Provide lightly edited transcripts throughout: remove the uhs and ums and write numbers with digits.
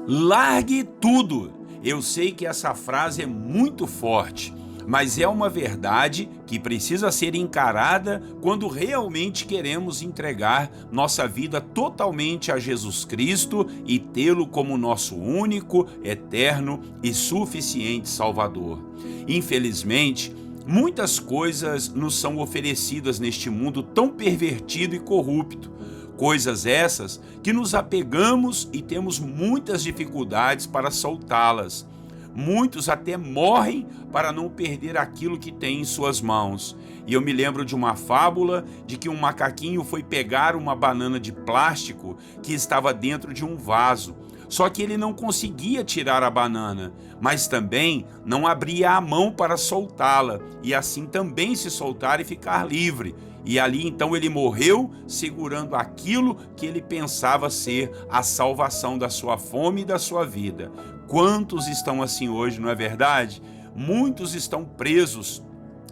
Largue tudo. Eu sei que essa frase é muito forte, mas é uma verdade que precisa ser encarada quando realmente queremos entregar nossa vida totalmente a Jesus Cristo e tê-lo como nosso único, eterno e suficiente Salvador. Infelizmente, muitas coisas nos são oferecidas neste mundo tão pervertido e corrupto. Coisas essas que nos apegamos e temos muitas dificuldades para soltá-las. Muitos até morrem para não perder aquilo que tem em suas mãos. E eu me lembro de uma fábula de que um macaquinho foi pegar uma banana de plástico que estava dentro de um vaso. Só que ele não conseguia tirar a banana, mas também não abria a mão para soltá-la e assim também se soltar e ficar livre. E ali então ele morreu segurando aquilo que ele pensava ser a salvação da sua fome e da sua vida. Quantos estão assim hoje, não é verdade? Muitos estão presos,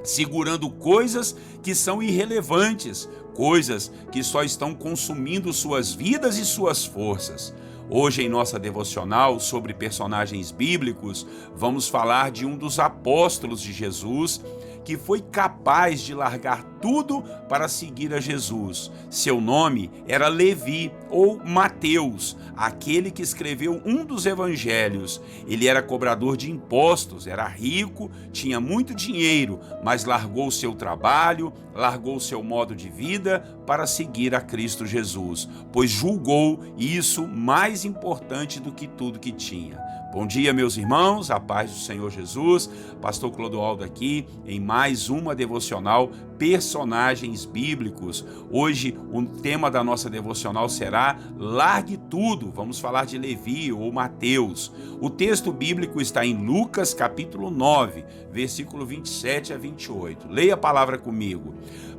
segurando coisas que são irrelevantes, coisas que só estão consumindo suas vidas e suas forças. Hoje, em nossa devocional sobre personagens bíblicos, vamos falar de um dos apóstolos de Jesus que foi capaz de largar tudo para seguir a Jesus. Seu nome era Levi ou Mateus, aquele que escreveu um dos evangelhos. Ele era cobrador de impostos, era rico, tinha muito dinheiro, mas largou seu trabalho, largou seu modo de vida para seguir a Cristo Jesus, pois julgou isso mais importante do que tudo que tinha. Bom dia, meus irmãos, a paz do Senhor Jesus, Pastor Clodoaldo aqui em mais uma devocional Personagens Bíblicos. Hoje o tema da nossa devocional será Largue Tudo. Vamos falar de Levi ou Mateus. O texto bíblico está em Lucas capítulo 9, versículo 27 a 28. Leia a palavra comigo.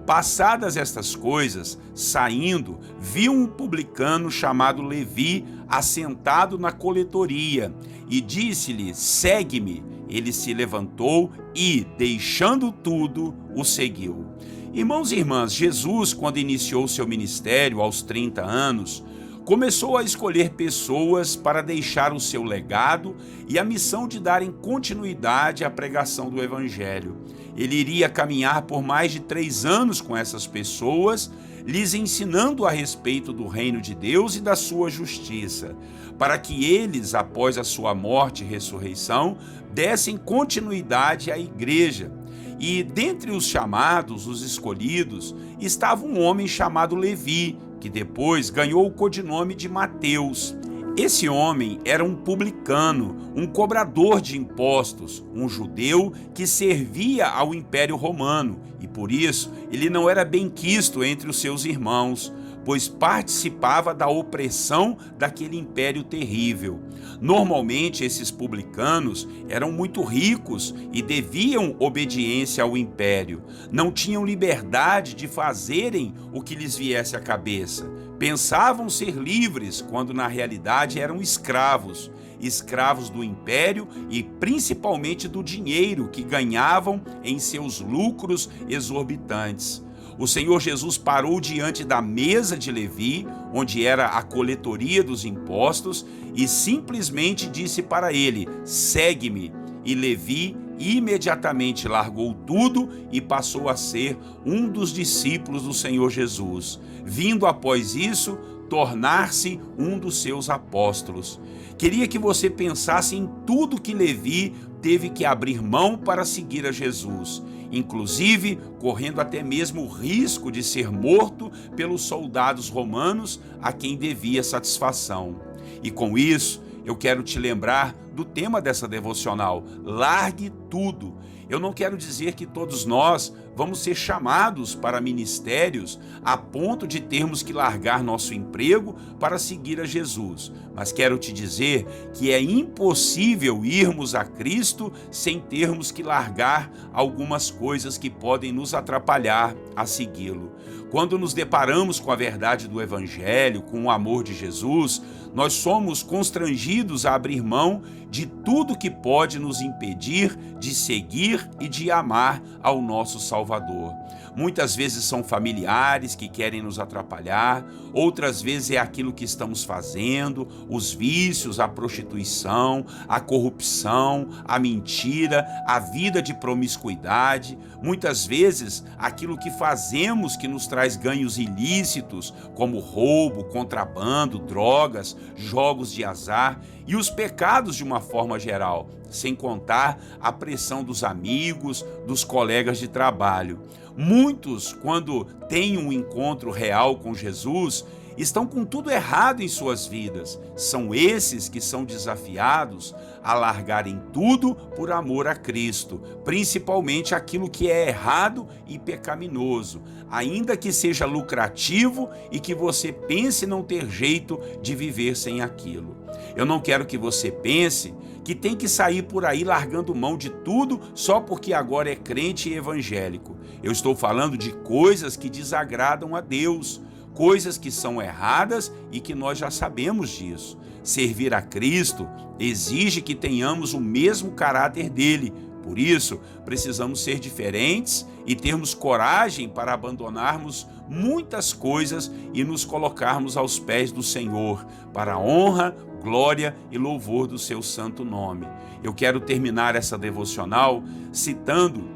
Passadas estas coisas, saindo, viu um publicano chamado Levi assentado na coletoria e disse-lhe: segue-me. Ele se levantou e, deixando tudo, o seguiu. Irmãos e irmãs, Jesus, quando iniciou seu ministério aos 30 anos, começou a escolher pessoas para deixar o seu legado e a missão de darem continuidade à pregação do Evangelho. Ele iria caminhar por mais de 3 anos com essas pessoas, lhes ensinando a respeito do reino de Deus e da sua justiça, para que eles, após a sua morte e ressurreição, dessem continuidade à igreja. E dentre os chamados, os escolhidos, estava um homem chamado Levi, que depois ganhou o codinome de Mateus. Esse homem era um publicano, um cobrador de impostos, um judeu que servia ao Império Romano e por isso ele não era benquisto entre os seus irmãos, pois participava da opressão daquele império terrível. Normalmente esses publicanos eram muito ricos e deviam obediência ao império. Não tinham liberdade de fazerem o que lhes viesse à cabeça. Pensavam ser livres quando na realidade eram escravos. Escravos do império e principalmente do dinheiro que ganhavam em seus lucros exorbitantes. O Senhor Jesus parou diante da mesa de Levi, onde era a coletoria dos impostos, e simplesmente disse para ele: segue-me. E Levi imediatamente largou tudo e passou a ser um dos discípulos do Senhor Jesus, vindo após isso tornar-se um dos seus apóstolos. Queria que você pensasse em tudo que Levi teve que abrir mão para seguir a Jesus, inclusive correndo até mesmo o risco de ser morto pelos soldados romanos a quem devia satisfação. E com isso, eu quero te lembrar do tema dessa devocional: largue tudo. Eu não quero dizer que todos nós vamos ser chamados para ministérios a ponto de termos que largar nosso emprego para seguir a Jesus, mas quero te dizer que é impossível irmos a Cristo sem termos que largar algumas coisas que podem nos atrapalhar a segui-lo. Quando nos deparamos com a verdade do Evangelho, com o amor de Jesus, nós somos constrangidos a abrir mão de tudo que pode nos impedir de seguir e de amar ao nosso Salvador. Muitas vezes são familiares que querem nos atrapalhar, outras vezes é aquilo que estamos fazendo, os vícios, a prostituição, a corrupção, a mentira, a vida de promiscuidade. Muitas vezes aquilo que fazemos que nos traz ganhos ilícitos, como roubo, contrabando, drogas, jogos de azar e os pecados de uma forma geral, sem contar a pressão dos amigos, dos colegas de trabalho. Muitos, quando têm um encontro real com Jesus, estão com tudo errado em suas vidas. São esses que são desafiados a largarem tudo por amor a Cristo, principalmente aquilo que é errado e pecaminoso, ainda que seja lucrativo e que você pense não ter jeito de viver sem aquilo. Eu não quero que você pense que tem que sair por aí largando mão de tudo só porque agora é crente e evangélico. Eu estou falando de coisas que desagradam a Deus, coisas que são erradas e que nós já sabemos disso. Servir a Cristo exige que tenhamos o mesmo caráter dele. Por isso, precisamos ser diferentes e termos coragem para abandonarmos muitas coisas e nos colocarmos aos pés do Senhor, para a honra, glória e louvor do seu santo nome. Eu quero terminar essa devocional citando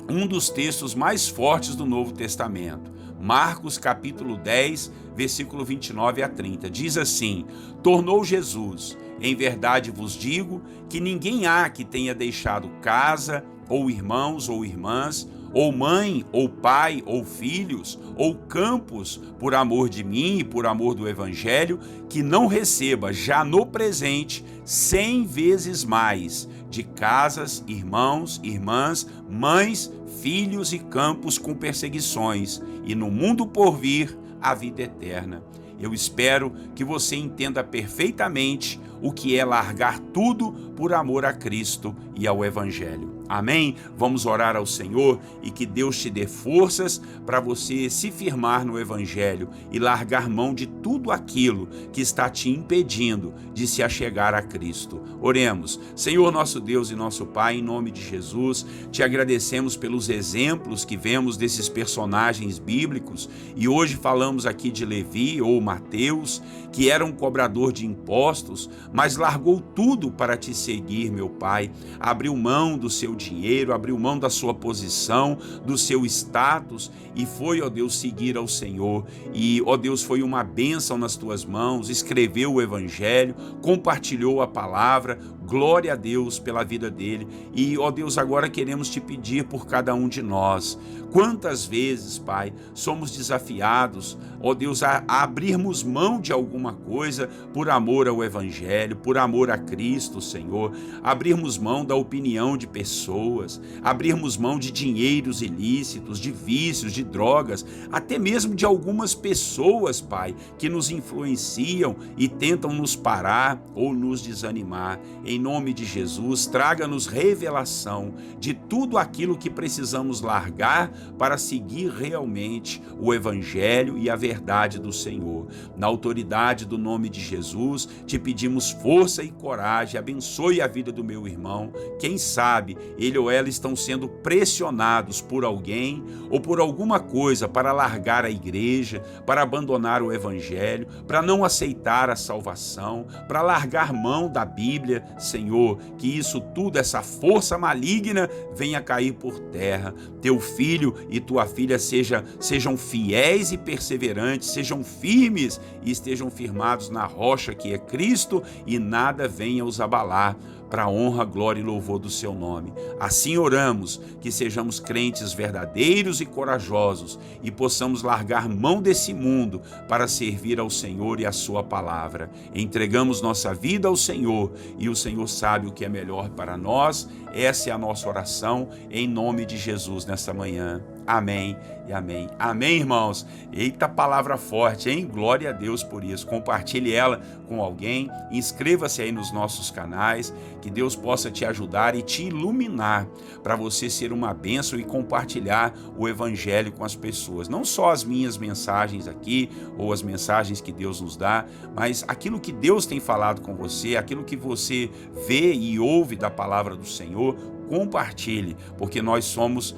um dos textos mais fortes do Novo Testamento. Marcos capítulo 10, versículo 29 a 30. Diz assim: tornou Jesus: em verdade vos digo que ninguém há que tenha deixado casa, ou irmãos ou irmãs, ou mãe, ou pai, ou filhos, ou campos, por amor de mim e por amor do Evangelho, que não receba já no presente 100 vezes mais de casas, irmãos, irmãs, mães, filhos e campos com perseguições, e no mundo por vir a vida eterna. Eu espero que você entenda perfeitamente o que é largar tudo por amor a Cristo e ao Evangelho. Amém? Vamos orar ao Senhor e que Deus te dê forças para você se firmar no Evangelho e largar mão de tudo aquilo que está te impedindo de se achegar a Cristo. Oremos. Senhor nosso Deus e nosso Pai, em nome de Jesus, te agradecemos pelos exemplos que vemos desses personagens bíblicos e hoje falamos aqui de Levi ou Mateus, que era um cobrador de impostos, mas largou tudo para te seguir, meu Pai. Abriu mão do seu dinheiro, abriu mão da sua posição, do seu status e foi, ó Deus, seguir ao Senhor. E, ó Deus, foi uma bênção nas tuas mãos, escreveu o Evangelho, compartilhou a palavra. Glória a Deus pela vida dele. E, ó Deus, agora queremos te pedir por cada um de nós. Quantas vezes, Pai, somos desafiados, ó Deus, a abrirmos mão de alguma coisa por amor ao Evangelho, por amor a Cristo, Senhor. Abrirmos mão da opinião de pessoas, abrirmos mão de dinheiros ilícitos, de vícios, de drogas, até mesmo de algumas pessoas, Pai, que nos influenciam e tentam nos parar ou nos desanimar. Em nome de Jesus, traga-nos revelação de tudo aquilo que precisamos largar para seguir realmente o Evangelho e a verdade do Senhor. Na autoridade do nome de Jesus, te pedimos força e coragem, abençoe a vida do meu irmão. Quem sabe ele ou ela estão sendo pressionados por alguém ou por alguma coisa para largar a igreja, para abandonar o Evangelho, para não aceitar a salvação, para largar mão da Bíblia. Senhor, que isso tudo, essa força maligna venha cair por terra. Teu filho e tua filha sejam fiéis e perseverantes, sejam firmes e estejam firmados na rocha que é Cristo e nada venha os abalar, para a honra, glória e louvor do seu nome. Assim oramos, que sejamos crentes verdadeiros e corajosos e possamos largar mão desse mundo para servir ao Senhor e à sua palavra. Entregamos nossa vida ao Senhor e o Senhor sabe o que é melhor para nós. Essa é a nossa oração em nome de Jesus nesta manhã. Amém e amém. Amém, irmãos? Eita palavra forte, hein? Glória a Deus por isso. Compartilhe ela com alguém, inscreva-se aí nos nossos canais, que Deus possa te ajudar e te iluminar para você ser uma bênção e compartilhar o evangelho com as pessoas. Não só as minhas mensagens aqui, ou as mensagens que Deus nos dá, mas aquilo que Deus tem falado com você, aquilo que você vê e ouve da palavra do Senhor, compartilhe, porque nós somos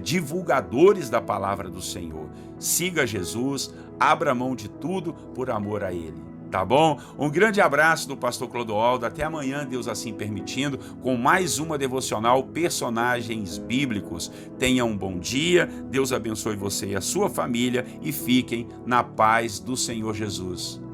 divulgadores da palavra do Senhor. Siga Jesus, abra mão de tudo por amor a Ele. Tá bom? Um grande abraço do pastor Clodoaldo. Até amanhã, Deus assim permitindo, com mais uma devocional Personagens Bíblicos. Tenha um bom dia, Deus abençoe você e a sua família e fiquem na paz do Senhor Jesus.